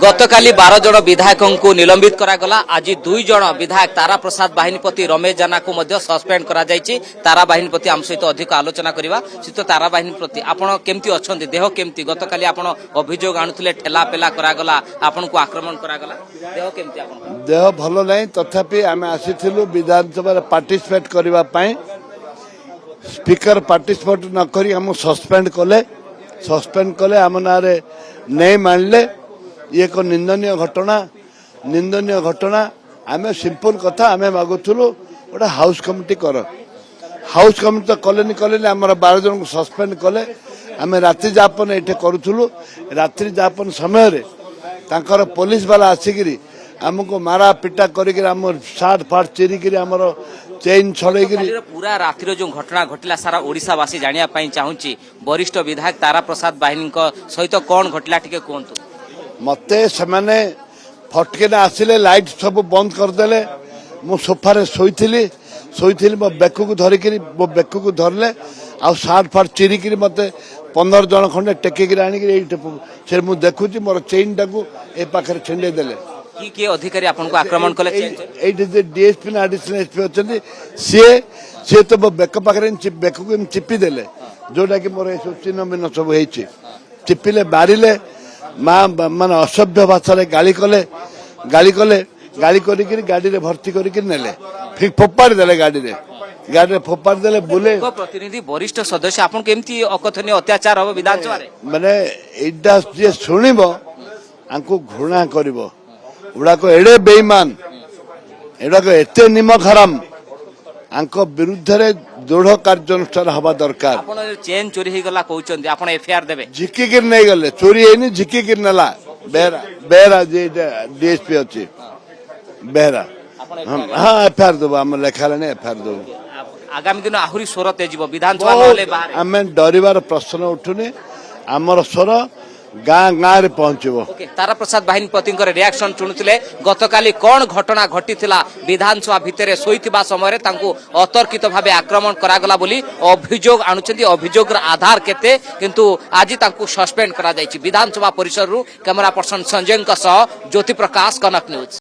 गतकाली 12 जन विधायक को निलंबित करागला। आज 2 जन विधायक तारा प्रसाद बाहिनीपति रमेश जेना को मध्य सस्पेंड करा जायछि। तारा बाहिनीपति आम सहित अधिक आलोचना करबा। सित तारा बाहिनीपति आपण केमती अछंती, देह केमती? गतकाली आपण अभियोग आणुथिले ठेला पेला करागला, आपण को आक्रमण करागला, देह केमती? आपण देह भलो नै, तथापि आमे आसीथिलु विधानसभा पार्टिसिपेट करबा पई। स्पीकर पार्टिसिपेट न करी हम सस्पेंड कले आम नारे नहीं मानले। ये एक निंदनीय घटना। आमे सिंपल कथा आमे मागुथुलु गोटे हाउस कमिटी कर। हाउस कमिटी तो कलेनी आमर 12 जन को सस्पेंड कले। आमे रात्रि जापन एठे करूथुलु। रात्रि जापन समय रे तांकर पुलिस वाला आसिकिरी हमको मारा पिटा करिक हमर साट फाट चिरिकिरी हमर चेन छड़ेकिरी। पूरा रातिर जो घटना घटिला सारा ओडिशावासी जानिया पई चाहूची। वरिष्ठ विधायक तारा प्रसाद बाहिनी सहित कौन घटिला टिके कहतु? मते सेमाने फटकेना आसिले, लाइट सब बंद करदेले। मु सोफारे शोइथिली मो बेकु को धरले आ साट फाट चिरिकिरी मते 15 जन खंडे टेकिकिरी आनिकिरी मु देखुची मोर चेन टाकू ए पाखरे छेंडे देले। की अधिकारी आपन को आक्रमण कले? डीएसपी ना एडिशनल एसपी अच्छे सी तो बेक पाखे बेक को चिपी देले, जोटा कि मोर चिन्ह भिन्न सब चिपिले बारिले मान असभ्य भाषा गाली कले गाड़ी गाड़ी रे भर्ती करके नेले, फिर फोपाड़ी देले गाड़ी रे फोपाड़ी देले। बुले प्रतिनिधि वरिष्ठ सदस्य आपन केमती अकथनीय अत्याचार हो विधानसभा रे? माने एडा जे सुनिबो आंको घृणा करिवो। उड़ाक एडे बेईमान, एडाक एते निमक हराम, आंको विरुद्ध रे दृढ़ कार्यानुष्ठान हवा दरकार। आपण चेन चोरी ही गला कहउचंदी, आपण एफआईआर देबे? झिकी किर नै गले, चोरी हेनी, झिकी किर नेला। बेरा जे डीएसपी अछि बेरा। हां एफआईआर देबो, हम लेखाले नै एफआईआर देबो। आगामी दिन आहुरी स्वर तेजिबो विधानसभा नले बाहर? हमें डरिवार प्रश्न उठुनी, हमर स्वर गाँ रे पहुंचबो। तारा प्रसाद बाहिनीपति रिएक्शन शुणुले। गतकाली कौन घटना घटीथिला विधानसभा भितर शोइथिबा समय तांको अतर्कित भावे आक्रमण करागला बोली अभियोग आणुचंती। अभियोग आधार केते, किंतु आज तांको सस्पेंड करा जायछि। विधानसभा परिसर रु कैमरा पर्सन संजय सह ज्योति प्रकाश, कनक न्यूज।